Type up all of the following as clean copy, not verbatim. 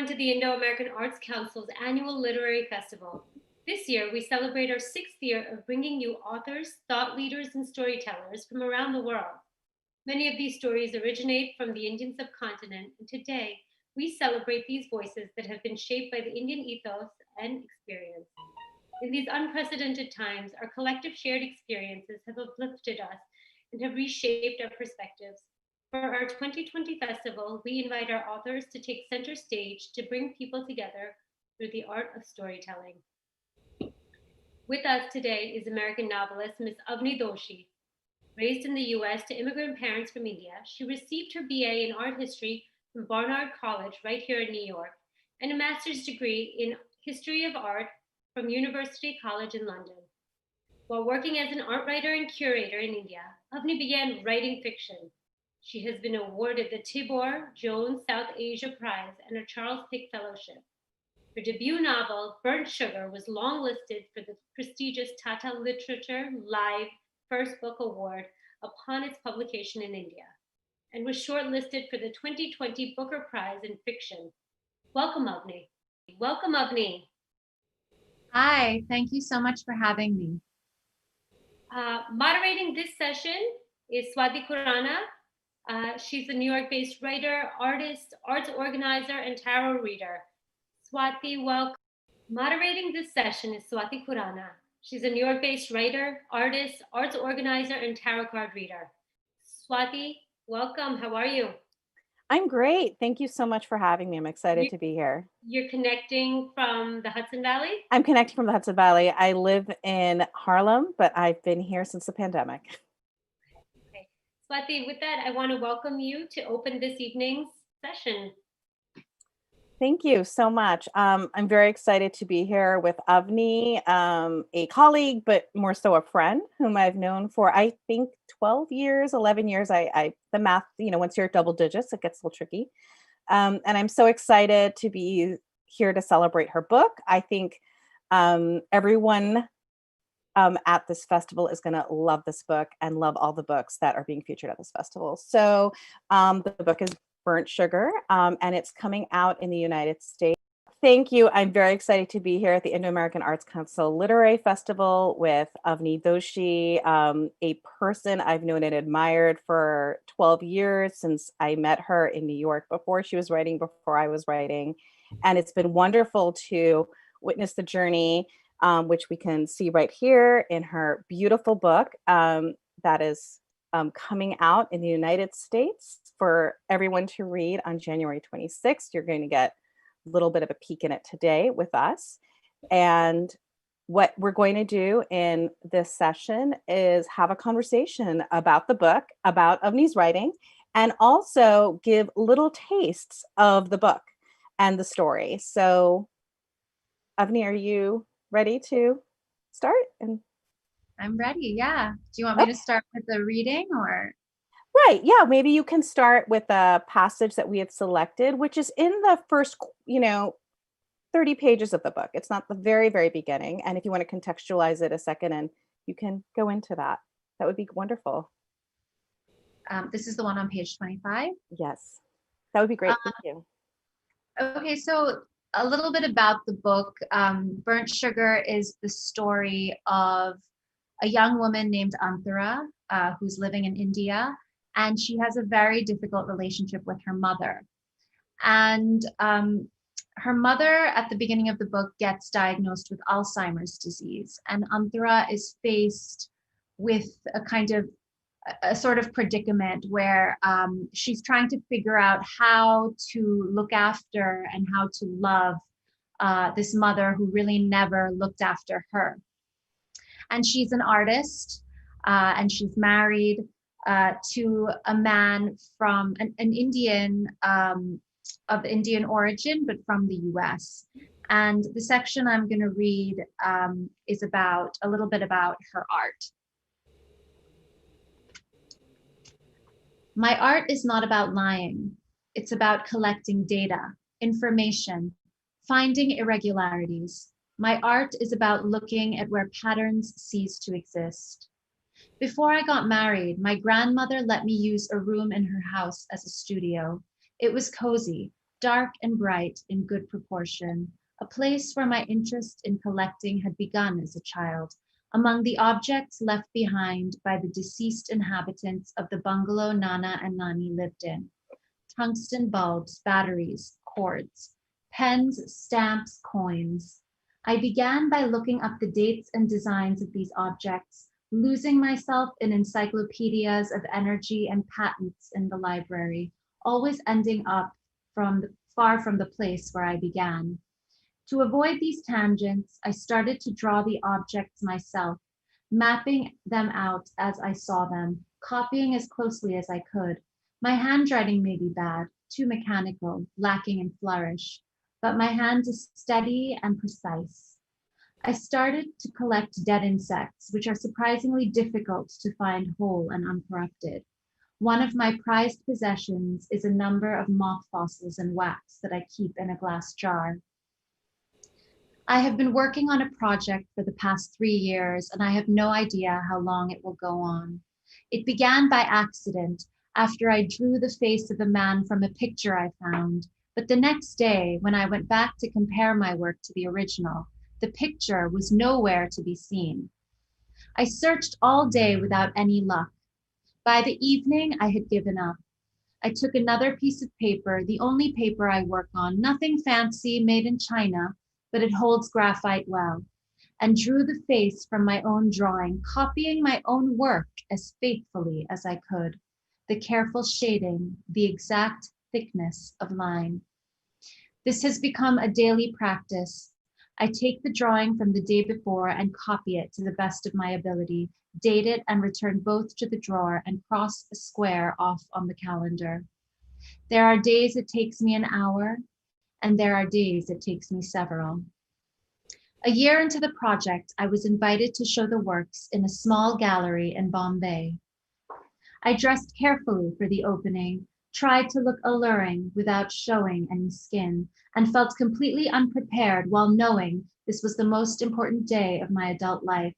everyone to the Indo-American Arts Council's annual literary festival. This year, we celebrate our 6th year of bringing you authors, thought leaders, and storytellers from around the world. Many of these stories originate from the Indian subcontinent, and today, we celebrate these voices that have been shaped by the Indian ethos and experience. In these unprecedented times, our collective shared experiences have uplifted us and have reshaped our perspectives. For our 2020 festival, we invite our authors to take center stage to bring people together through the art of storytelling. With us today is American novelist Ms. Avni Doshi. Raised in the US to immigrant parents from India, she received her BA in art history from Barnard College right here in New York and a master's degree in history of art from University College in London. While working as an art writer and curator in India, Avni began writing fiction. She has been awarded the Tibor Jones South Asia Prize and a Charles Pick Fellowship. Her debut novel, Burnt Sugar, was longlisted for the prestigious Tata Literature Live First Book Award upon its publication in India, and was shortlisted for the 2020 Booker Prize in Fiction. Welcome, Avni. Welcome, Avni. Hi, thank you so much for having me. Moderating this session is Swati Khurana. She's a New York-based writer, artist, arts organizer, and tarot reader. Swati, welcome. Moderating this session is Swati Khurana. She's a New York-based writer, artist, arts organizer, and tarot card reader. Swati, welcome. How are you? I'm great. Thank you so much for having me. I'm excited to be here. You're connecting from the Hudson Valley? I'm connecting from the Hudson Valley. I live in Harlem, but I've been here since the pandemic. Okay. Swati, with that, I want to welcome you to open this evening's session. Thank you so much. I'm very excited to be here with Avni, a colleague, but more so a friend whom I've known for, I think, 12 years, 11 years. The math, once you're at double digits, it gets a little tricky. And I'm so excited to be here to celebrate her book. I think everyone at this festival is going to love this book and love all the books that are being featured at this festival. So the book is Burnt Sugar, and it's coming out in the United States. Thank you. I'm very excited to be here at the Indo-American Arts Council Literary Festival with Avni Doshi, a person I've known and admired for 12 years since I met her in New York before she was writing, before I was writing. And it's been wonderful to witness the journey, which we can see right here in her beautiful book that is coming out in the United States for everyone to read on January 26th. You're going to get a little bit of a peek in it today with us. And what we're going to do in this session is have a conversation about the book, about Avni's writing, and also give little tastes of the book and the story. So, Avni, are you ready to start? I'm ready, yeah. Do you want me to start with the reading or? Right, yeah, maybe you can start with a passage that we have selected, which is in the first, 30 pages of the book. It's not the very, very beginning. And if you want to contextualize it a second and you can go into that, that would be wonderful. This is the one on page 25? Yes, that would be great, thank you. Okay, so a little bit about the book. Burnt Sugar is the story of a young woman named Anthara, who's living in India, and she has a very difficult relationship with her mother. And her mother, at the beginning of the book, gets diagnosed with Alzheimer's disease, and Anthara is faced with a sort of predicament where she's trying to figure out how to look after and how to love this mother who really never looked after her. And she's an artist, and she's married to a man from an Indian, of Indian origin, but from the US. And the section I'm going to read is about a little bit about her art. My art is not about lying. It's about collecting data, information, finding irregularities. My art is about looking at where patterns cease to exist. Before I got married, my grandmother let me use a room in her house as a studio. It was cozy. dark and bright in good proportion, a place where my interest in collecting had begun as a child, among the objects left behind by the deceased inhabitants of the bungalow Nana and Nani lived in. Tungsten bulbs, batteries, cords, pens, stamps, coins. I began by looking up the dates and designs of these objects, losing myself in encyclopedias of energy and patents in the library, always ending up far from the place where I began. To avoid these tangents, I started to draw the objects myself, mapping them out as I saw them, copying as closely as I could. My handwriting may be bad, too mechanical, lacking in flourish, but my hand is steady and precise. I started to collect dead insects, which are surprisingly difficult to find whole and uncorrupted. One of my prized possessions is a number of moth fossils in wax that I keep in a glass jar. I have been working on a project for the past 3 years, and I have no idea how long it will go on. It began by accident after I drew the face of a man from a picture I found, but the next day, when I went back to compare my work to the original, the picture was nowhere to be seen. I searched all day without any luck. By the evening, I had given up. I took another piece of paper, the only paper I work on, nothing fancy, made in China, but it holds graphite well, and drew the face from my own drawing, copying my own work as faithfully as I could, the careful shading, the exact thickness of line. This has become a daily practice. I take the drawing from the day before and copy it to the best of my ability, date it and return both to the drawer and cross a square off on the calendar. There are days it takes me an hour, and there are days it takes me several. A year into the project, I was invited to show the works in a small gallery in Bombay. I dressed carefully for the opening, tried to look alluring without showing any skin, and felt completely unprepared while knowing this was the most important day of my adult life.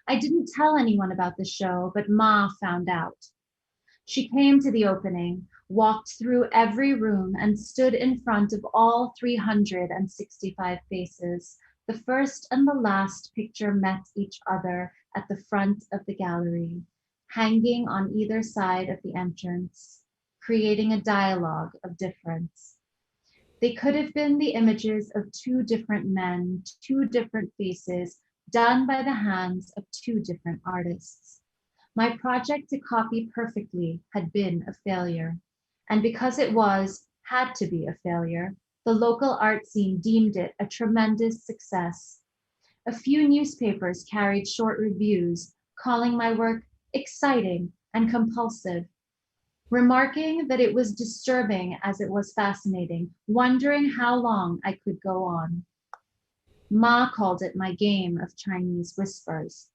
I didn't tell anyone about the show, but Ma found out. She came to the opening, walked through every room, and stood in front of all 365 faces. The first and the last picture met each other at the front of the gallery, hanging on either side of the entrance, creating a dialogue of difference. They could have been the images of 2 different men, 2 different faces, done by the hands of 2 different artists. My project to copy perfectly had been a failure, and because it had to be a failure, the local art scene deemed it a tremendous success. A few newspapers carried short reviews, calling my work exciting and compulsive, remarking that it was disturbing as it was fascinating, wondering how long I could go on. Ma called it my game of Chinese whispers.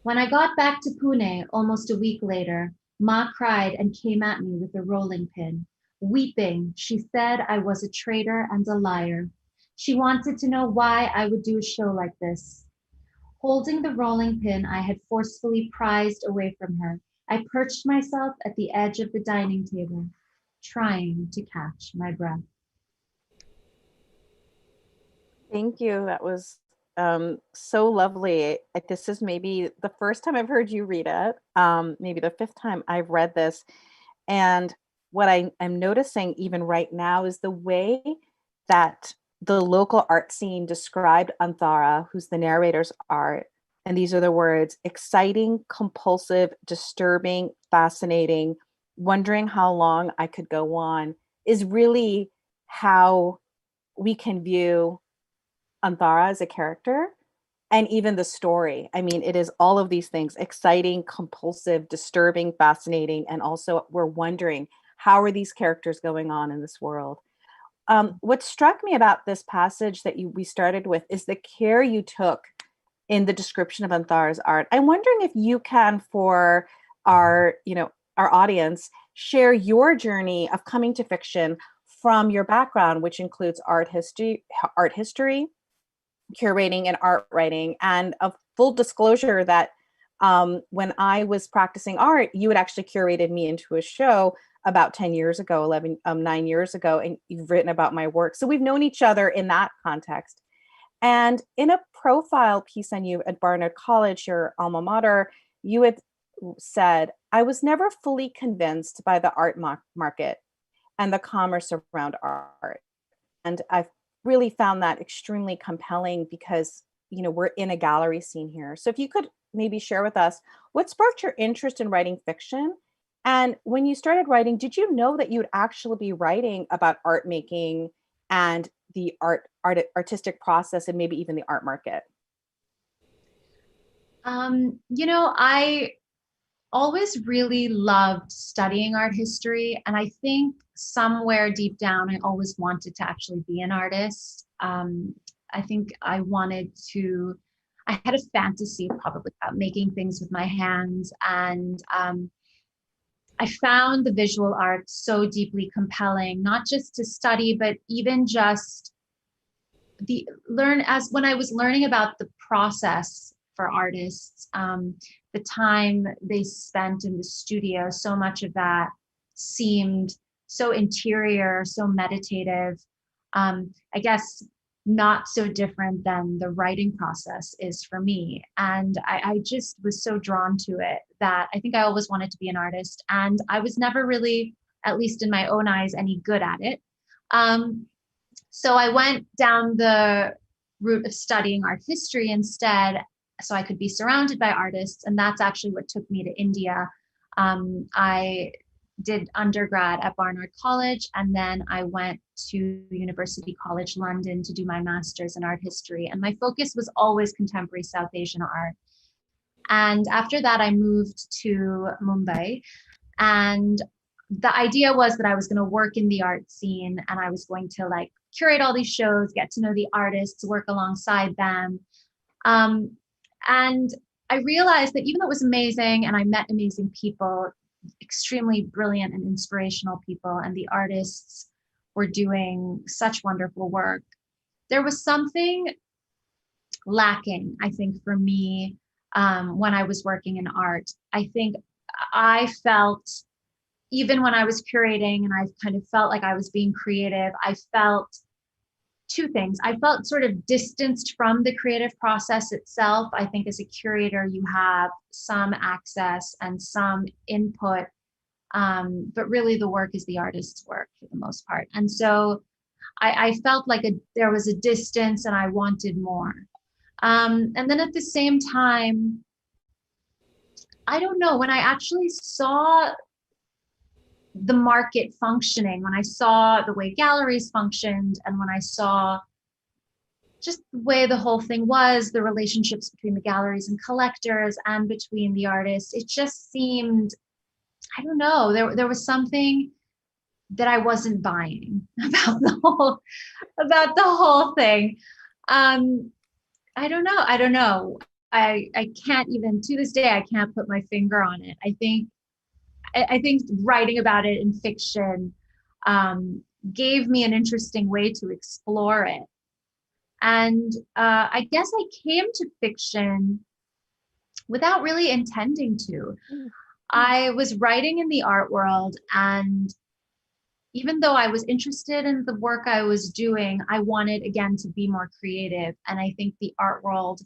When I got back to Pune almost a week later, Ma cried and came at me with a rolling pin. Weeping, she said I was a traitor and a liar. She wanted to know why I would do a show like this. Holding the rolling pin I had forcefully prized away from her, I perched myself at the edge of the dining table, trying to catch my breath. Thank you. That was so lovely. This is maybe the first time I've heard you read it, maybe the 5th time I've read this. And what I'm noticing even right now is the way that the local art scene described Anthara, who's the narrator's art. And these are the words: exciting, compulsive, disturbing, fascinating, wondering how long I could go on, is really how we can view Anthara as a character, and even the story. I mean, it is all of these things: exciting, compulsive, disturbing, fascinating, and also we're wondering, how are these characters going on in this world? What struck me about this passage that we started with is the care you took in the description of Anthara's art. I'm wondering if you can, for our audience, share your journey of coming to fiction from your background, which includes art history, curating and art writing, and a full disclosure that When I was practicing art, you had actually curated me into a show about 10 years ago, 9 years ago, and you've written about my work. So we've known each other in that context. And in a profile piece on you at Barnard College, your alma mater, you had said, I was never fully convinced by the art market and the commerce around art. And I've really found that extremely compelling because, we're in a gallery scene here. So if you could maybe share with us what sparked your interest in writing fiction? And when you started writing, did you know that you'd actually be writing about art making and the artistic process and maybe even the art market? I always really loved studying art history. And I think somewhere deep down, I always wanted to actually be an artist. I think I had a fantasy probably about making things with my hands. And I found the visual arts so deeply compelling, not just to study, but even just when I was learning about the process for artists, the time they spent in the studio, so much of that seemed so interior, so meditative. I guess not so different than the writing process is for me. And I just was so drawn to it that I think I always wanted to be an artist. And I was never really, at least in my own eyes, any good at it. So I went down the route of studying art history instead, so I could be surrounded by artists. And that's actually what took me to India. I did undergrad at Barnard College, and then I went to University College London to do my master's in art history. And my focus was always contemporary South Asian art. And after that, I moved to Mumbai. And the idea was that I was going to work in the art scene, and I was going to curate all these shows, get to know the artists, work alongside them. And I realized that even though it was amazing and I met amazing people, extremely brilliant and inspirational people, and the artists were doing such wonderful work, there was something lacking, I think, for me when I was working in art. I think I felt, even when I was curating and I kind of felt like I was being creative, I felt two things. I felt sort of distanced from the creative process itself. I think as a curator, you have some access and some input, but really the work is the artist's work for the most part. And so I felt like there was a distance and I wanted more. And then at the same time, I don't know, when I actually saw the market functioning, when I saw the way galleries functioned, and when I saw just the way the whole thing was, the relationships between the galleries and collectors and between the artists, it just seemed, I don't know, there was something that I wasn't buying about the whole thing. I don't know. I can't even, to this day, I can't put my finger on it. I think writing about it in fiction gave me an interesting way to explore it. And I guess I came to fiction without really intending to. I was writing in the art world, and even though I was interested in the work I was doing, I wanted, again, to be more creative. And I think the art world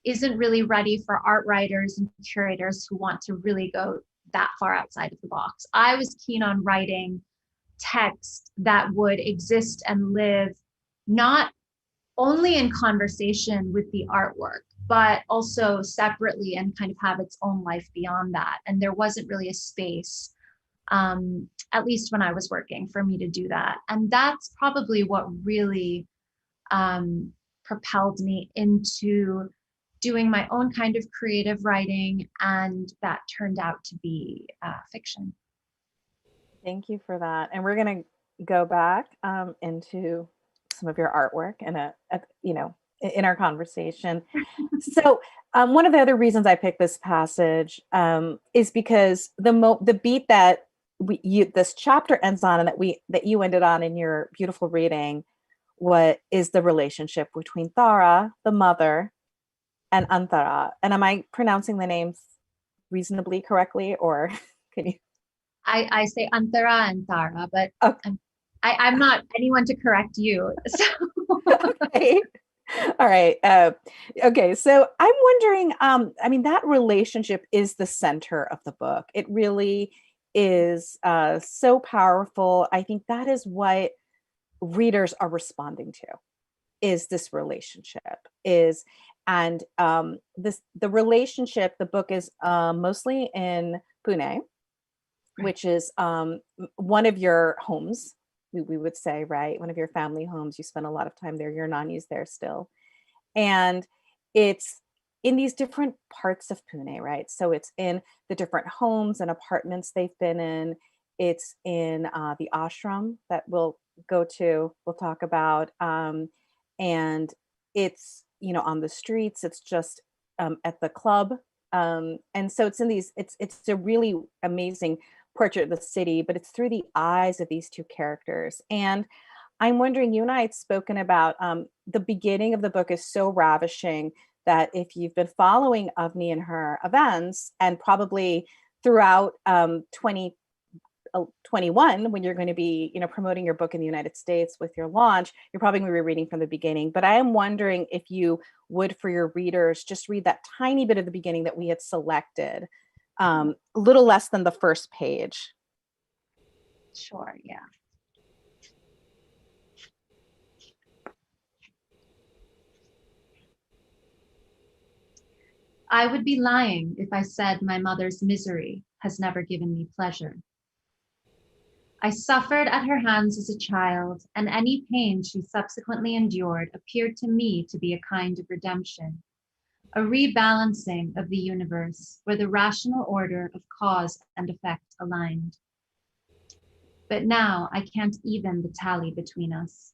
isn't really ready for art writers and curators who want to really go that far outside of the box. I was keen on writing text that would exist and live not only in conversation with the artwork, but also separately and kind of have its own life beyond that. And there wasn't really a space, at least when I was working, for me to do that. And that's probably what really propelled me into doing my own kind of creative writing, and that turned out to be fiction. Thank you for that. And we're going to go back into some of your artwork and in our conversation. So one of the other reasons I picked this passage is because the beat that this chapter ends on, and that you ended on in your beautiful reading, is the relationship between Thara, the mother, and Antara. And am I pronouncing the names reasonably correctly, or can you? I say Antara and Tara, but Okay. I'm not anyone to correct you. So Okay. All right. Okay. So I'm wondering, I mean, that relationship is the center of the book. It really is so powerful. I think that is what readers are responding to, is this relationship is, and the relationship, the book is mostly in Pune, which is one of your homes, we would say, right? One of your family homes. You spend a lot of time there. Your nani's there still. And it's in these different parts of Pune, right? So it's in the different homes and apartments they've been in. It's in the ashram that we'll go to, we'll talk about. And it's, on the streets, it's just at the club. And so it's in these, it's a really amazing portrait of the city, but it's through the eyes of these two characters. And I'm wondering, you and I had spoken about the beginning of the book is so ravishing that if you've been following Avni and her events, and probably throughout 2021, when you're going to be, promoting your book in the United States with your launch, you're probably going to be reading from the beginning. But I am wondering if you would, for your readers, just read that tiny bit of the beginning that we had selected, a little less than the first page. sure, yeah. I would be lying if I said my mother's misery has never given me pleasure. I suffered at her hands as a child, and any pain she subsequently endured appeared to me to be a kind of redemption, a rebalancing of the universe where the rational order of cause and effect aligned. But now I can't even the tally between us.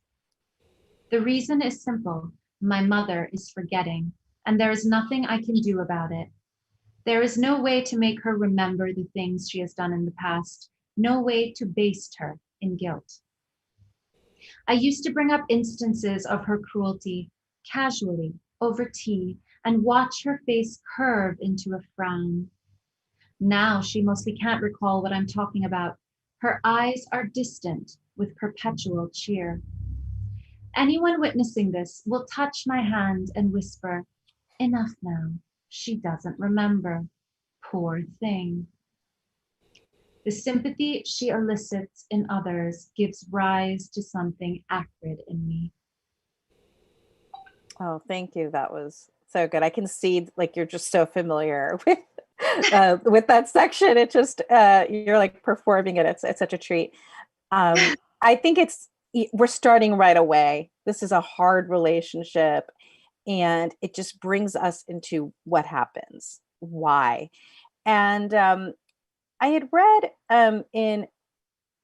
The reason is simple. My mother is forgetting, and there is nothing I can do about it. There is no way to make her remember the things she has done in the past, no way to baste her in guilt. I used to bring up instances of her cruelty casually over tea and watch her face curve into a frown. Now she mostly can't recall what I'm talking about. Her eyes are distant with perpetual cheer. Anyone witnessing this will touch my hand and whisper, "Enough now, she doesn't remember. Poor thing." The sympathy she elicits in others gives rise to something acrid in me. Oh, thank you. That was so good. I can see, like, you're just so familiar with that section. It just you're like performing it. It's such a treat. I think we're starting right away. This is a hard relationship, and it just brings us into what happens, why. And I had read in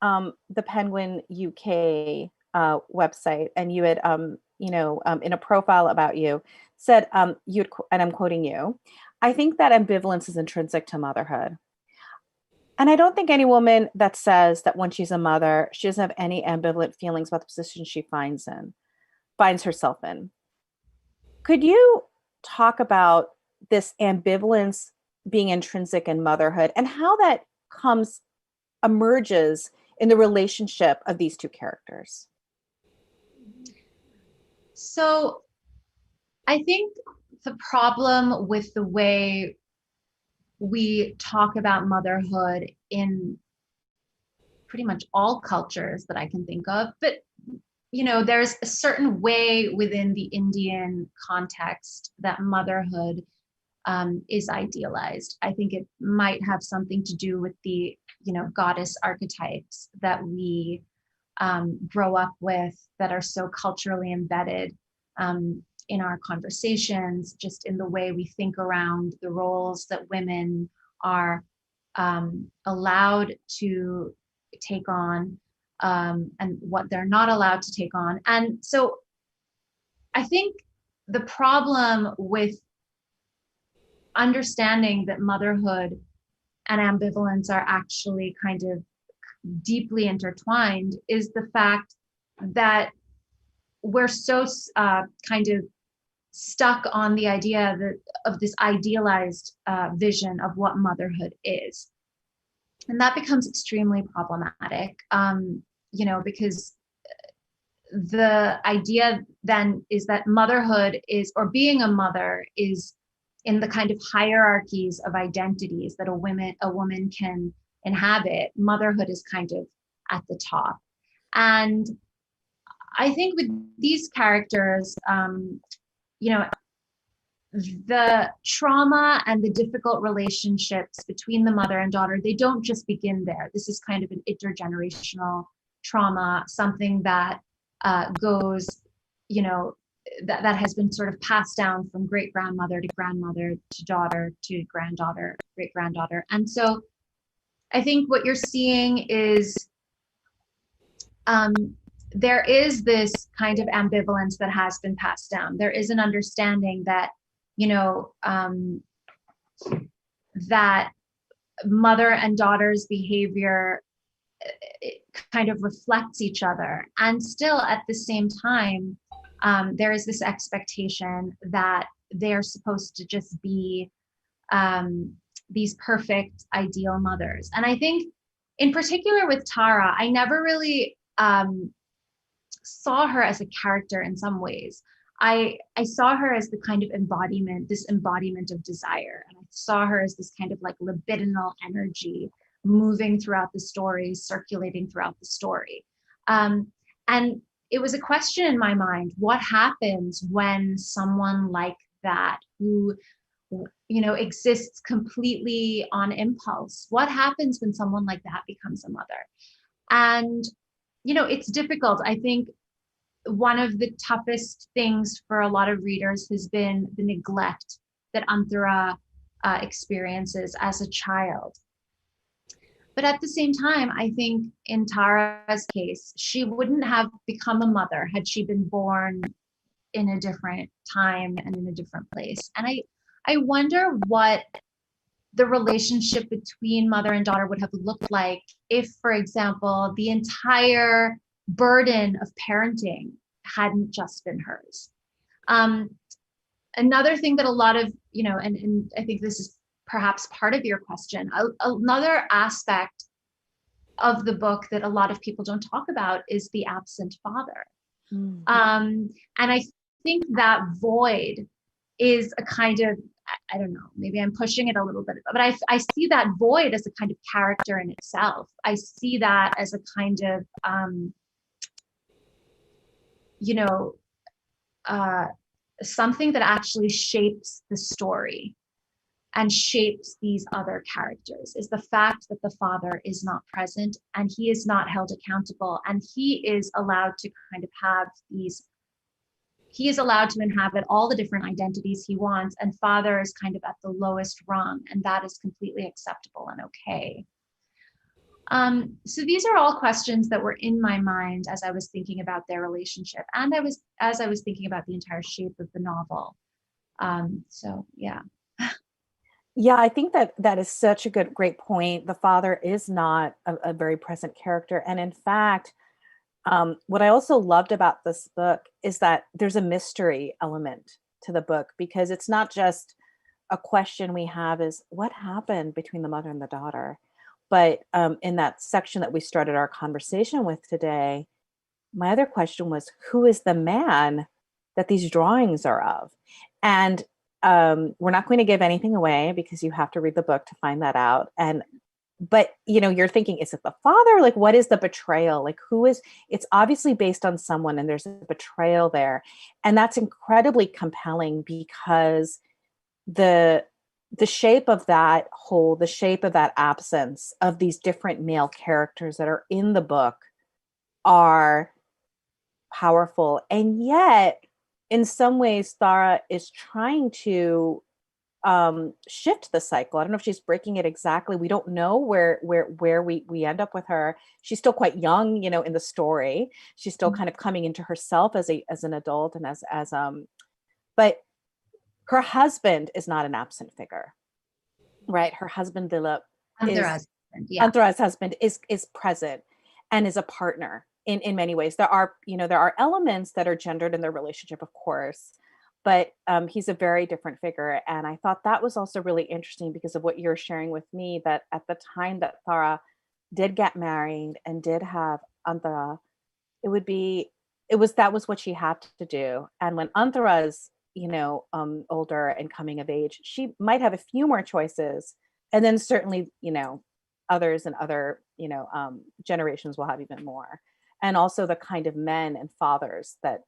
the Penguin UK website, and you had, in a profile about you, said, and I'm quoting you, "I think that ambivalence is intrinsic to motherhood. And I don't think any woman that says that when she's a mother, she doesn't have any ambivalent feelings about the position she finds herself in." Could you talk about this ambivalence being intrinsic in motherhood and how that emerges in the relationship of these two characters? So I think the problem with the way we talk about motherhood in pretty much all cultures that I can think of, but there's a certain way within the Indian context that motherhood is idealized. I think it might have something to do with the goddess archetypes that we grow up with, that are so culturally embedded in our conversations, just in the way we think around the roles that women are allowed to take on, and what they're not allowed to take on. And so I think the problem with understanding that motherhood and ambivalence are actually kind of deeply intertwined is the fact that we're so kind of stuck on the idea of this idealized vision of what motherhood is. And that becomes extremely problematic, because the idea then is that motherhood is, or being a mother is, in the kind of hierarchies of identities that a woman can inhabit, motherhood is kind of at the top. And I think with these characters, the trauma and the difficult relationships between the mother and daughter, they don't just begin there. This is kind of an intergenerational trauma, something that goes, that has been sort of passed down from great grandmother to daughter to granddaughter, great granddaughter. And so I think what you're seeing is there is this kind of ambivalence that has been passed down. There is an understanding that, that mother and daughter's behavior kind of reflects each other. And still at the same time, there is this expectation that they're supposed to just be these perfect, ideal mothers. And I think in particular with Tara, I never really saw her as a character in some ways. I saw her as the kind of this embodiment of desire. And I saw her as this kind of like libidinal energy moving throughout the story, circulating throughout the story. And it was a question in my mind, what happens when someone like that, who exists completely on impulse, what happens when someone like that becomes a mother? And it's difficult. I think one of the toughest things for a lot of readers has been the neglect that Anthara experiences as a child. But at the same time, I think in Tara's case, she wouldn't have become a mother had she been born in a different time and in a different place. And I wonder what the relationship between mother and daughter would have looked like if, for example, the entire burden of parenting hadn't just been hers. Another thing that a lot of, and I think this is perhaps part of your question, another aspect of the book that a lot of people don't talk about is the absent father. Mm-hmm. And I think that void is a kind of, I don't know, maybe I'm pushing it a little bit, but I see that void as a kind of character in itself. I see that as a kind of, something that actually shapes the story and shapes these other characters, is the fact that the father is not present and he is not held accountable, and he is allowed to kind of have he is allowed to inhabit all the different identities he wants, and father is kind of at the lowest rung, and that is completely acceptable and okay. So these are all questions that were in my mind as I was thinking about their relationship, and as I was thinking about the entire shape of the novel. So yeah. Yeah, I think that is such a great point. The father is not a very present character. And in fact, what I also loved about this book is that there's a mystery element to the book, because it's not just a question we have is what happened between the mother and the daughter. But in that section that we started our conversation with today, my other question was, who is the man that these drawings are of? And we're not going to give anything away because you have to read the book to find that out. But you're thinking, is it the father? Like, what is the betrayal? Like, it's obviously based on someone, and there's a betrayal there. And that's incredibly compelling because the shape of that whole, the shape of that absence of these different male characters that are in the book are powerful. And yet, in some ways, Thara is trying to shift the cycle. I don't know if she's breaking it exactly. We don't know where we end up with her. She's still quite young, in the story. She's still kind of coming into herself as an adult, and but her husband is not an absent figure, right? Her husband Dilip Anthara's husband is present and is a partner in many ways. There are elements that are gendered in their relationship, of course. but he's a very different figure. And I thought that was also really interesting because of what you're sharing with me, that at the time that Tara did get married and did have Antara, it would be, that was what she had to do. And when Antara's, older and coming of age, she might have a few more choices. And then certainly, others and other, generations will have even more. And also the kind of men and fathers that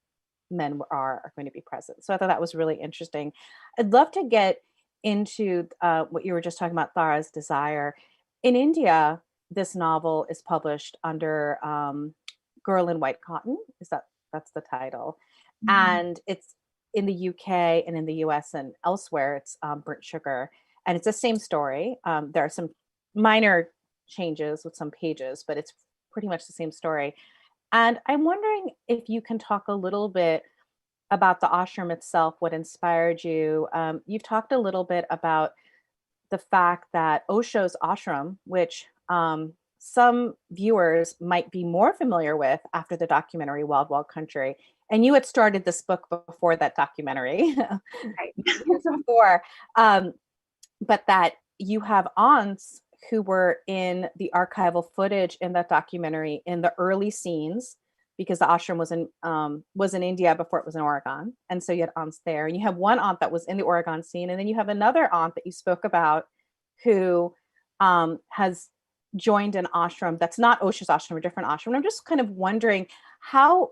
men are going to be present. So I thought that was really interesting. I'd love to get into what you were just talking about, Tara's desire. In India, this novel is published under Girl in White Cotton. That's the title? Mhm. And it's in the UK and in the US and elsewhere, it's Burnt Sugar. And it's the same story. There are some minor changes with some pages, but it's pretty much the same story. And I'm wondering if you can talk a little bit about the ashram itself, what inspired you. You've talked a little bit about the fact that Osho's ashram, which some viewers might be more familiar with after the documentary Wild Wild Country, and you had started this book before that documentary, Right. years before, but that you have aunts who were in the archival footage in that documentary in the early scenes, because the ashram was in India before it was in Oregon, and so you had aunts there, and you have one aunt that was in the Oregon scene, and then you have another aunt that you spoke about who has joined an ashram that's not Osho's ashram, a different ashram. And I'm just kind of wondering, how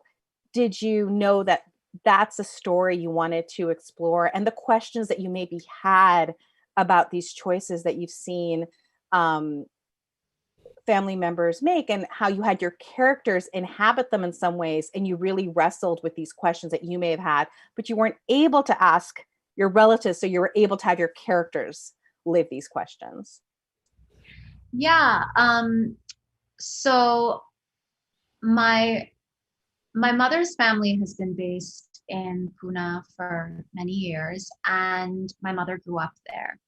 did you know that that's a story you wanted to explore, and the questions that you maybe had about these choices that you've seen family members make, and how you had your characters inhabit them in some ways, and you really wrestled with these questions that you may have had, but you weren't able to ask your relatives, so you were able to have your characters live these questions. Yeah. So my mother's family has been based in Pune for many years, and my mother grew up there.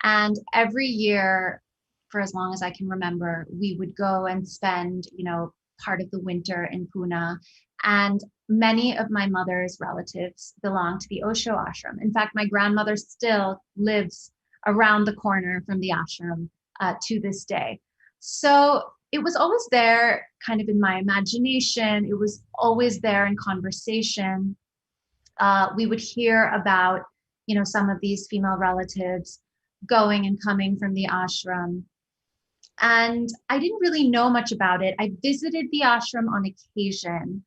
And every year, for as long as I can remember, we would go and spend, part of the winter in Pune. And many of my mother's relatives belong to the Osho ashram. In fact, my grandmother still lives around the corner from the ashram to this day. So it was always there, kind of in my imagination. It was always there in conversation. We would hear about, some of these female relatives going and coming from the ashram. And I didn't really know much about it. I visited the ashram on occasion.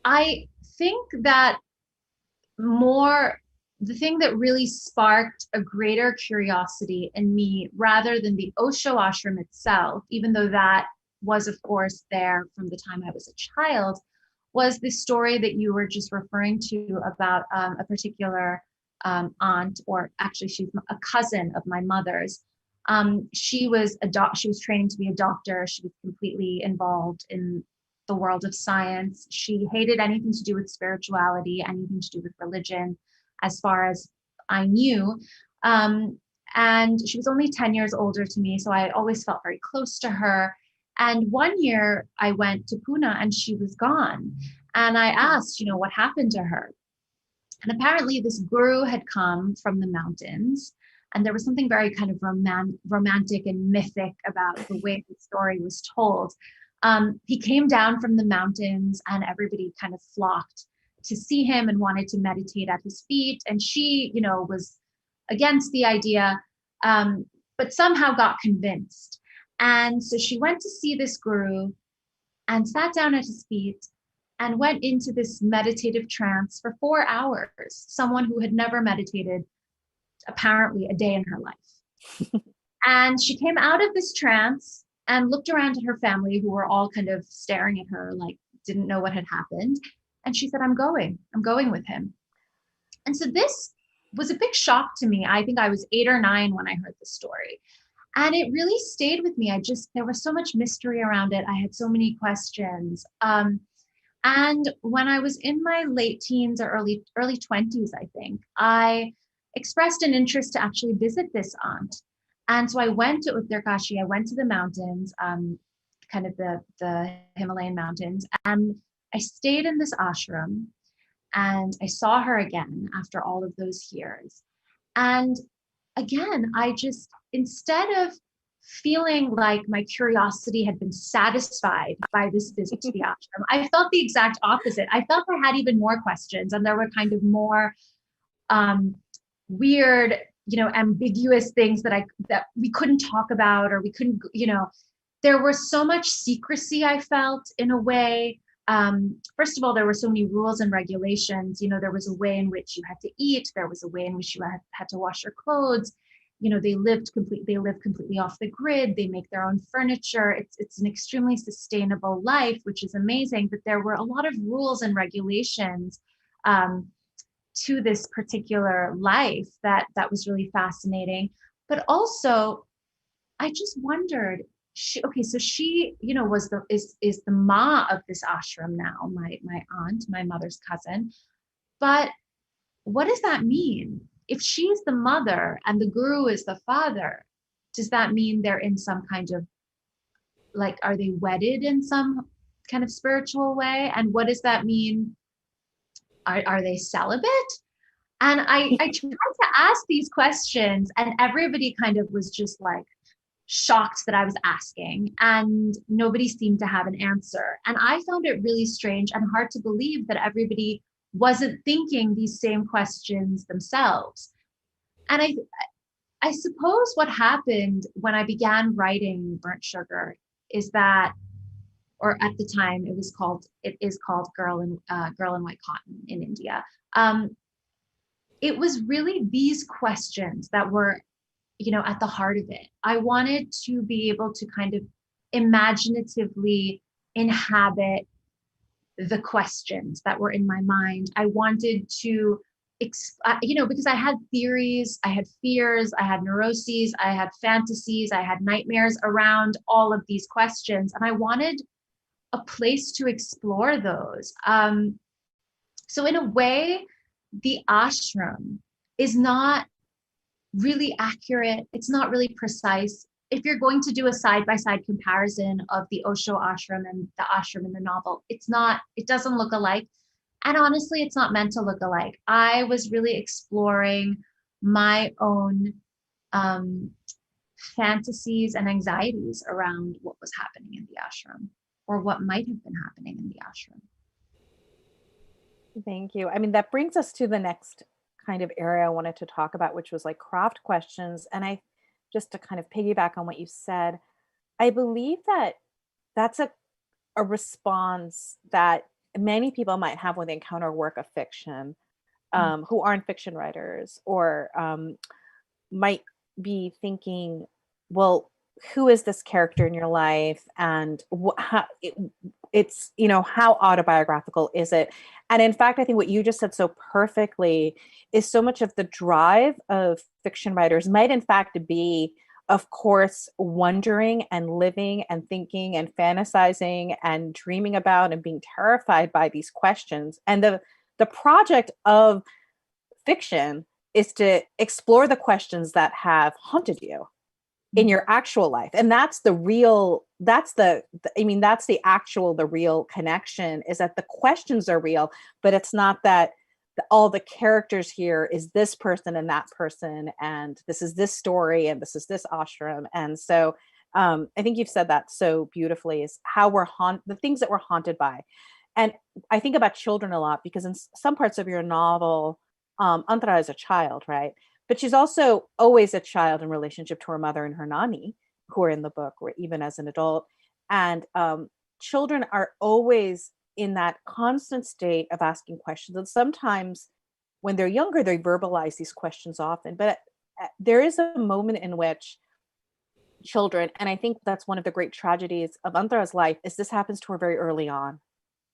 I think that the thing that really sparked a greater curiosity in me, rather than the Osho ashram itself, even though that was, of course, there from the time I was a child, was the story that you were just referring to about a particular aunt, or actually she's a cousin of my mother's. She was training to be a doctor. She was completely involved in the world of science. She hated anything to do with spirituality, anything to do with religion, as far as I knew. And she was only 10 years older to me, so I always felt very close to her. And one year I went to Pune and she was gone. And I asked, what happened to her? And apparently this guru had come from the mountains, and there was something very kind of romantic and mythic about the way the story was told. He came down from the mountains and everybody kind of flocked to see him and wanted to meditate at his feet. And she, was against the idea, but somehow got convinced. And so she went to see this guru and sat down at his feet and went into this meditative trance for 4 hours. Someone who had never meditated, apparently, a day in her life. And she came out of this trance and looked around at her family, who were all kind of staring at her, like didn't know what had happened. And she said, I'm going with him. And so this was a big shock to me. I think I was 8 or 9 when I heard the story. And it really stayed with me. There was so much mystery around it. I had so many questions. And when I was in my late teens or early 20s, I think, I expressed an interest to actually visit this aunt. And so I went to Uttarkashi, I went to the mountains, kind of the Himalayan mountains, and I stayed in this ashram. And I saw her again after all of those years. And again, I just, instead of feeling like my curiosity had been satisfied by this visit to the ashram, I felt the exact opposite. I felt I had even more questions, and there were kind of more weird, ambiguous things that we couldn't talk about, or we couldn't, there was so much secrecy, I felt, in a way. First of all, there were so many rules and regulations. There was a way in which you had to eat. There was a way in which you had to wash your clothes. They live completely off the grid. They make their own furniture. It's an extremely sustainable life, which is amazing. But there were a lot of rules and regulations to this particular life that was really fascinating. But also, I just wondered, she is the ma of this ashram now, my aunt, my mother's cousin. But what does that mean? If she's the mother and the guru is the father, does that mean they're in some kind of, like, are they wedded in some kind of spiritual way? And what does that mean? Are they celibate? And I tried to ask these questions, and everybody kind of was just like shocked that I was asking, and nobody seemed to have an answer. And I found it really strange and hard to believe that everybody wasn't thinking these same questions themselves. And I suppose what happened when I began writing Burnt Sugar is that, or at the time it is called Girl in White Cotton in India. It was really these questions that were, at the heart of it. I wanted to be able to kind of imaginatively inhabit the questions that were in my mind. I wanted to, because I had theories, I had fears, I had neuroses, I had fantasies, I had nightmares around all of these questions. And I wanted a place to explore those. So in a way, the ashram is not really accurate. It's not really precise. If you're going to do a side-by-side comparison of the Osho ashram and the ashram in the novel, it doesn't look alike. And honestly, it's not meant to look alike. I was really exploring my own fantasies and anxieties around what was happening in the ashram, or what might have been happening in the ashram. Thank you. I mean, that brings us to the next kind of area I wanted to talk about, which was like craft questions. And just to kind of piggyback on what you said, I believe that that's a response that many people might have when they encounter a work of fiction, who aren't fiction writers, or might be thinking, well, who is this character in your life, and how autobiographical is it? And in fact, I think what you just said so perfectly is so much of the drive of fiction writers might in fact be, of course, wondering and living and thinking and fantasizing and dreaming about and being terrified by these questions. And the project of fiction is to explore the questions that have haunted you in your actual life. And that's the real connection, is that the questions are real, but it's not that all the characters here is this person and that person, and this is this story, and this is this ashram. And so I think you've said that so beautifully, is how we're the things that we're haunted by. And I think about children a lot, because in some parts of your novel, Antara is a child, right? But she's also always a child in relationship to her mother and her nani, who are in the book, or even as an adult. And children are always in that constant state of asking questions. And sometimes when they're younger, they verbalize these questions often. But there is a moment in which children, and I think that's one of the great tragedies of Antara's life, is this happens to her very early on,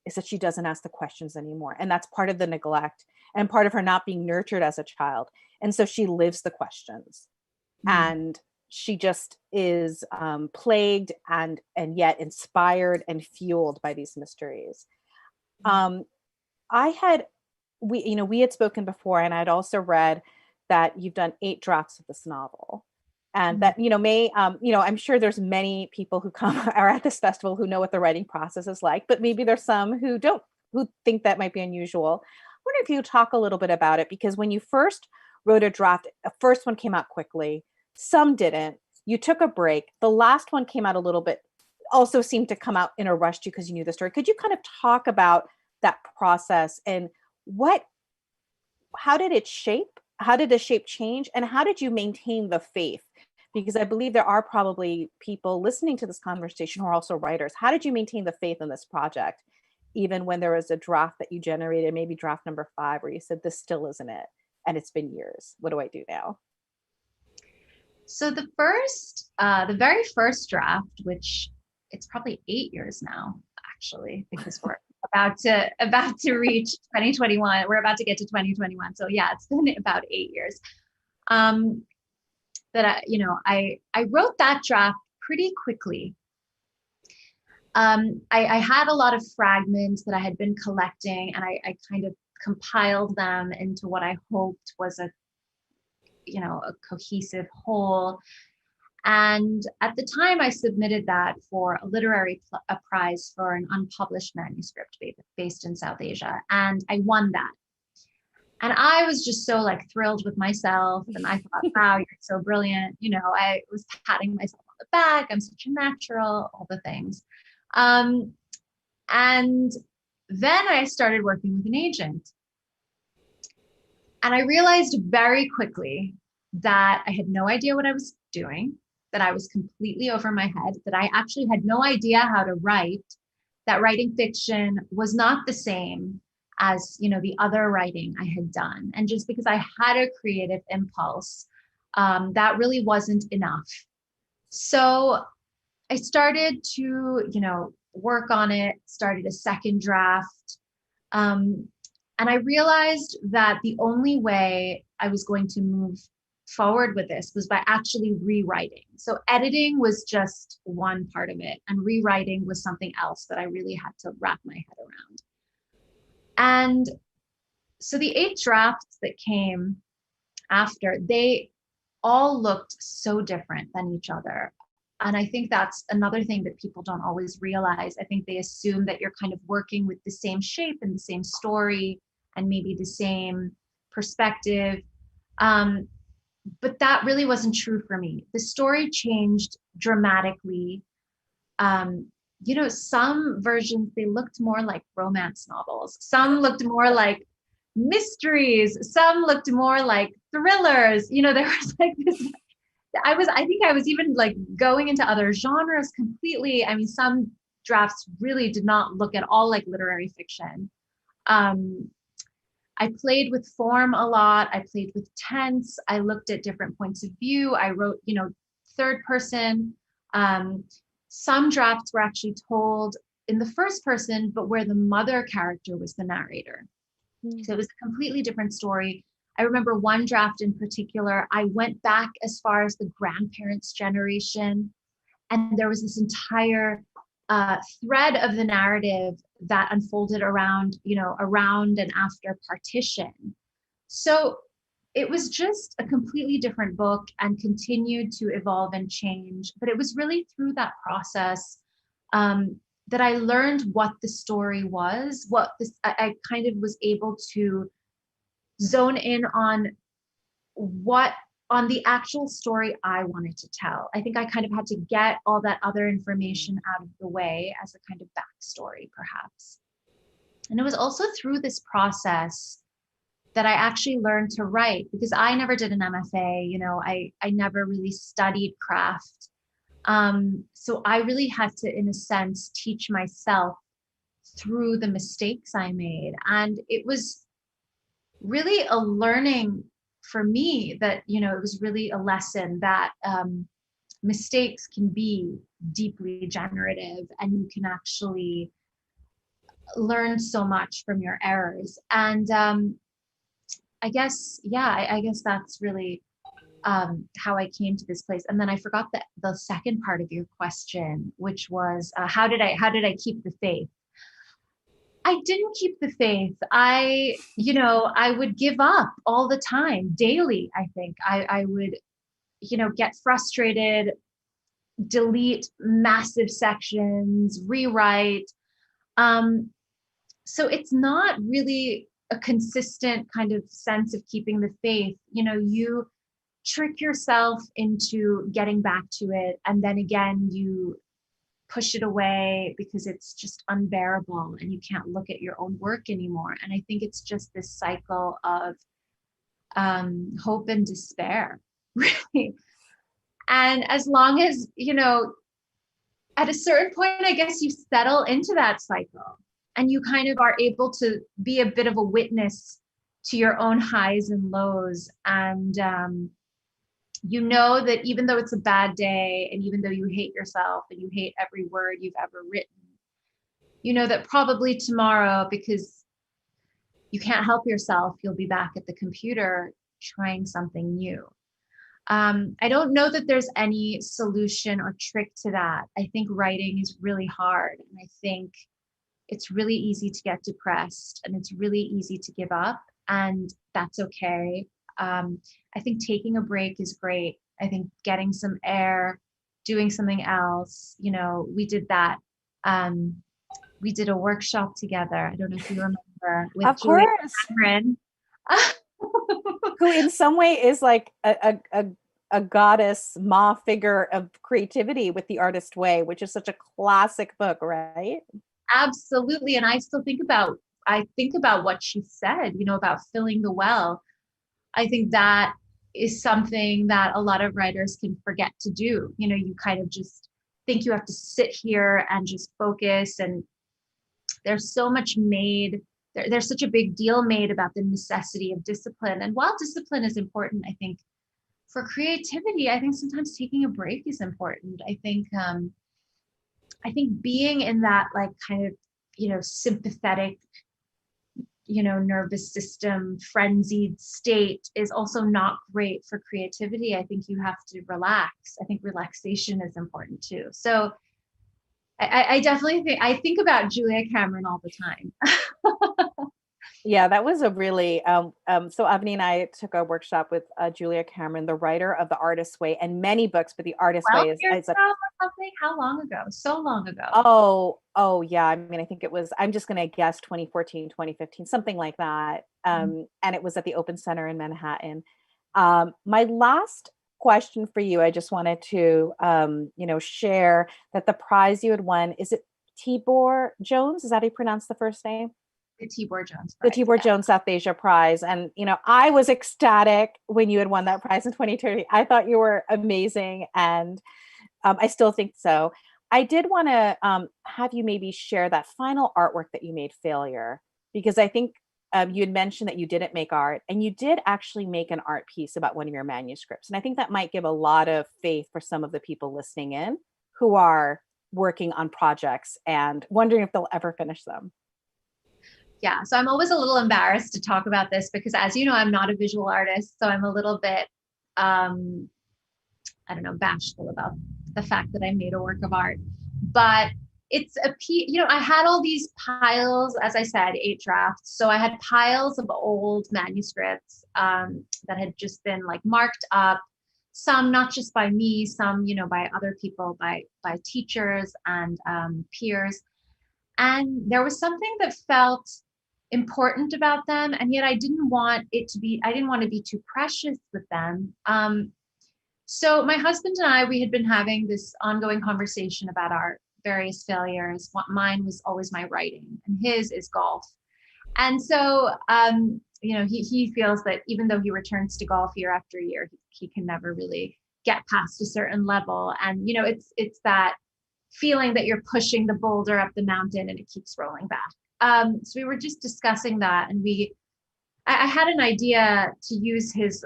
is that she doesn't ask the questions anymore. And that's part of the neglect and part of her not being nurtured as a child. And so she lives the questions, and she just is plagued and yet inspired and fueled by these mysteries. We had spoken before, and I'd also read that you've done 8 drafts of this novel. And that, I'm sure there's many people who are at this festival who know what the writing process is like, but maybe there's some who don't, who think that might be unusual. wonder if you talk a little bit about it, because when you first wrote a draft, the first one came out quickly, some didn't. You took a break. The last one came out a little bit, also seemed to come out in a rush because you knew the story. Could you kind of talk about that process and how did it shape? How did the shape change? And how did you maintain the faith? Because I believe there are probably people listening to this conversation who are also writers. How did you maintain the faith in this project, even when there was a draft that you generated, maybe draft number 5, where you said, this still isn't it? And it's been years. What do I do now? So the very first draft, which it's probably 8 years now, actually, because we're about to reach 2021. We're about to get to 2021. So yeah, it's been about 8 years. That I wrote that draft pretty quickly. I had a lot of fragments that I had been collecting, and I kind of compiled them into what I hoped was a cohesive whole. And at the time, I submitted that for a literary prize for an unpublished manuscript based in South Asia, and I won that. And I was just so thrilled with myself, and I thought, wow, you're so brilliant. I was patting myself on the back. I'm such a natural, all the things. And then I started working with an agent. And I realized very quickly that I had no idea what I was doing, that I was completely over my head, that I actually had no idea how to write, that writing fiction was not the same as, the other writing I had done. And just because I had a creative impulse, that really wasn't enough. So I started to, work on it, started a second draft. And I realized that the only way I was going to move forward with this was by actually rewriting. So editing was just one part of it, and rewriting was something else that I really had to wrap my head around. And so the 8 drafts that came after, they all looked so different than each other. And I think that's another thing that people don't always realize. I think they assume that you're kind of working with the same shape and the same story and maybe the same perspective. But that really wasn't true for me. The story changed dramatically. Some versions, they looked more like romance novels. Some looked more like mysteries. Some looked more like thrillers. There was this, I think I was even going into other genres completely. I mean, some drafts really did not look at all like literary fiction. I played with form a lot. I played with tense. I looked at different points of view. I wrote, third person. Some drafts were actually told in the first person, but where the mother character was the narrator. So it was a completely different story. I remember one draft in particular, I went back as far as the grandparents' generation, and there was this entire thread of the narrative that unfolded around and after partition. So it was just a completely different book and continued to evolve and change. But it was really through that process that I learned what the story was, I kind of was able to zone in on the actual story I wanted to tell. I think I kind of had to get all that other information out of the way as a kind of backstory, perhaps. And it was also through this process that I actually learned to write, because I never did an MFA, I never really studied craft. So I really had to, in a sense, teach myself through the mistakes I made. And it was really a learning for me that, it was really a lesson that mistakes can be deeply generative, and you can actually learn so much from your errors. And I guess that's really how I came to this place. And then I forgot the second part of your question, which was how did I keep the faith? I didn't keep the faith. I would give up all the time, daily. I think I would, get frustrated, delete massive sections, rewrite. So it's not really a consistent kind of sense of keeping the faith. You trick yourself into getting back to it, and then again you push it away because it's just unbearable and you can't look at your own work anymore. And I think it's just this cycle of hope and despair, really. And as long as, at a certain point, I guess you settle into that cycle and you kind of are able to be a bit of a witness to your own highs and lows. And you know that even though it's a bad day, and even though you hate yourself and you hate every word you've ever written, you know that probably tomorrow, because you can't help yourself, you'll be back at the computer trying something new. I don't know that there's any solution or trick to that. I think writing is really hard, and I think it's really easy to get depressed, and it's really easy to give up, and that's okay. I think taking a break is great. I think getting some air, doing something else, we did that. We did a workshop together. I don't know if you remember, with Of Julia course. Cameron. Who in some way is like a goddess ma figure of creativity with The Artist Way, which is such a classic book, right? Absolutely. And I still think about what she said, about filling the well. I think that is something that a lot of writers can forget to do. You kind of just think you have to sit here and just focus. And there's so much there's such a big deal made about the necessity of discipline. And while discipline is important, I think for creativity, I think sometimes taking a break is important. I think being in that like kind of, sympathetic, nervous system, frenzied state is also not great for creativity. I think you have to relax. I think relaxation is important too. So I definitely think about Julia Cameron all the time. Yeah, that was a really so Avni and I took a workshop with Julia Cameron, the writer of The Artist's Way and many books, but The Artist's Way is a something. How long ago? So long ago. Oh yeah. I mean, I think it was, I'm just going to guess 2014, 2015, something like that. And it was at the Open Center in Manhattan. My last question for you, I just wanted to, share that the prize you had won, is it Tibor Jones? Is that how you pronounce the first name? The Tibor Jones Prize. The Tibor Jones South Asia Prize. And, I was ecstatic when you had won that prize in 2020. I thought you were amazing. And I still think so. I did want to have you maybe share that final artwork that you made, Failure, because I think you had mentioned that you didn't make art, and you did actually make an art piece about one of your manuscripts. And I think that might give a lot of faith for some of the people listening in who are working on projects and wondering if they'll ever finish them. Yeah, so I'm always a little embarrassed to talk about this because, as you know, I'm not a visual artist. So I'm a little bit, bashful about the fact that I made a work of art. But it's a piece, I had all these piles, as I said, 8 drafts. So I had piles of old manuscripts that had just been like marked up, some not just by me, some, by other people, by teachers and peers. And there was something that felt important about them. And yet I didn't want to be too precious with them. So my husband and I, we had been having this ongoing conversation about our various failures. Mine was always my writing, and his is golf. And so, he feels that even though he returns to golf year after year, he can never really get past a certain level. And, it's that feeling that you're pushing the boulder up the mountain and it keeps rolling back. So we were just discussing that, and I had an idea to use his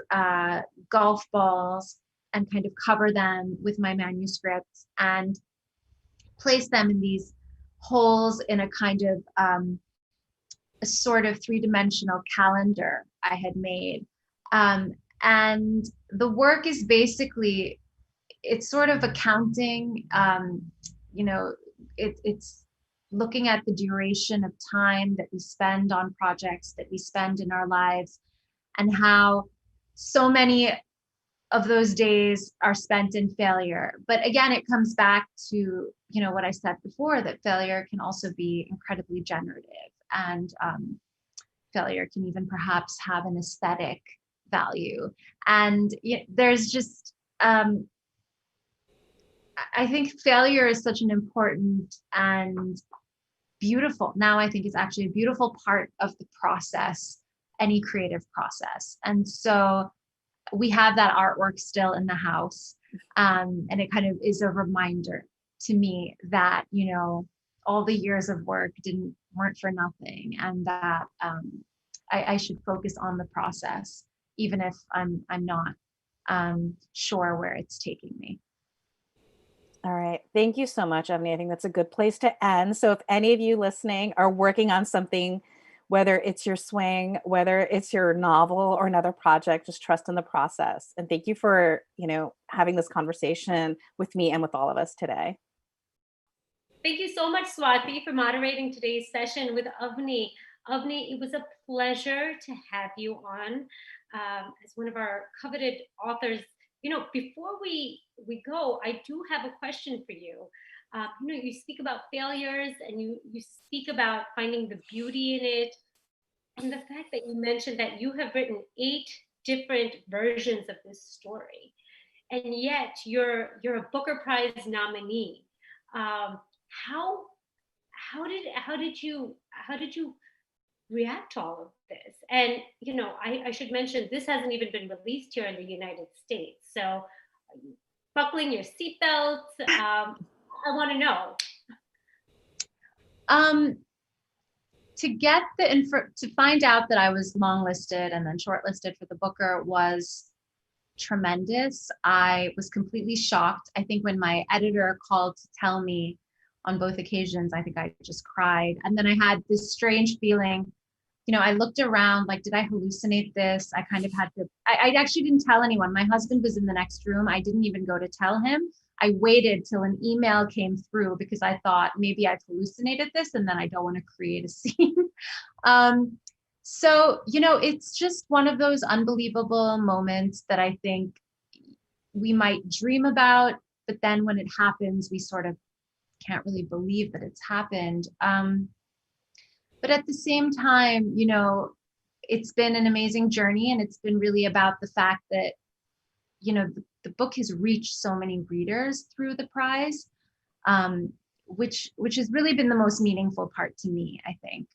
golf balls and kind of cover them with my manuscripts and place them in these holes in a kind of a sort of 3-dimensional calendar I had made. And the work is basically, it's sort of accounting, it's looking at the duration of time that we spend on projects, that we spend in our lives, and how so many of those days are spent in failure. But again, it comes back to, what I said before, that failure can also be incredibly generative. And failure can even perhaps have an aesthetic value. And there's just, I think failure is such an important and beautiful, now I think it's actually a beautiful part of the process, any creative process. And so we have that artwork still in the house. And it kind of is a reminder to me that, all the years of work weren't for nothing, and that I should focus on the process, even if I'm not sure where it's taking me. All right. Thank you so much, Avni. I think that's a good place to end. So if any of you listening are working on something, whether it's your swing, whether it's your novel or another project, just trust in the process. And thank you for, having this conversation with me and with all of us today. Thank you so much, Swati, for moderating today's session with Avni. Avni, it was a pleasure to have you on as one of our coveted authors. Before we go, I do have a question for you. You speak about failures, and you speak about finding the beauty in it. And the fact that you mentioned that you have written 8 different versions of this story, and yet you're a Booker Prize nominee. How did you react to all of this? And I should mention, this hasn't even been released here in the United States, so are you buckling your seatbelts? I want to know. To find out that I was longlisted and then shortlisted for the Booker was tremendous. I was completely shocked. I think when my editor called to tell me on both occasions, I think I just cried. And then I had this strange feeling, I looked around, like, did I hallucinate this? I kind of had to, I actually didn't tell anyone. My husband was in the next room. I didn't even go to tell him. I waited till an email came through because I thought maybe I've hallucinated this and then I don't want to create a scene. So, it's just one of those unbelievable moments that I think we might dream about, but then when it happens, we sort of can't really believe that it's happened. But at the same time, it's been an amazing journey, and it's been really about the fact that, the book has reached so many readers through the prize, which has really been the most meaningful part to me, I think.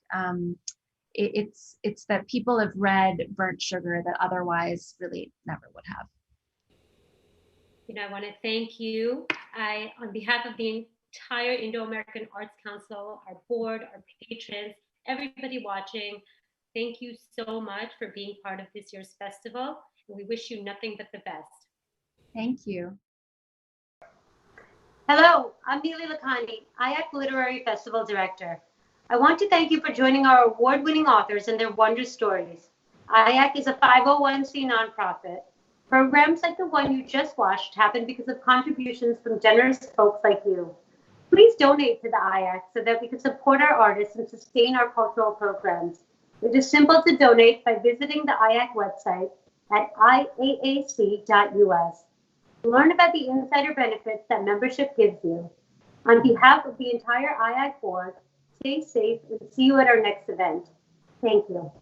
It's that people have read Burnt Sugar that otherwise really never would have. I want to thank you. On behalf of the entire Indo-American Arts Council, our board, our patrons, everybody watching, thank you so much for being part of this year's festival. And we wish you nothing but the best. Thank you. Hello, I'm Nili Lakhani, IAAC Literary Festival Director. I want to thank you for joining our award-winning authors and their wondrous stories. IAAC is a 501c nonprofit. Programs like the one you just watched happen because of contributions from generous folks like you. Please donate to the IAAC so that we can support our artists and sustain our cultural programs. It is simple to donate by visiting the IAAC website at iaac.us. Learn about the insider benefits that membership gives you. On behalf of the entire IAAC board, stay safe and see you at our next event. Thank you.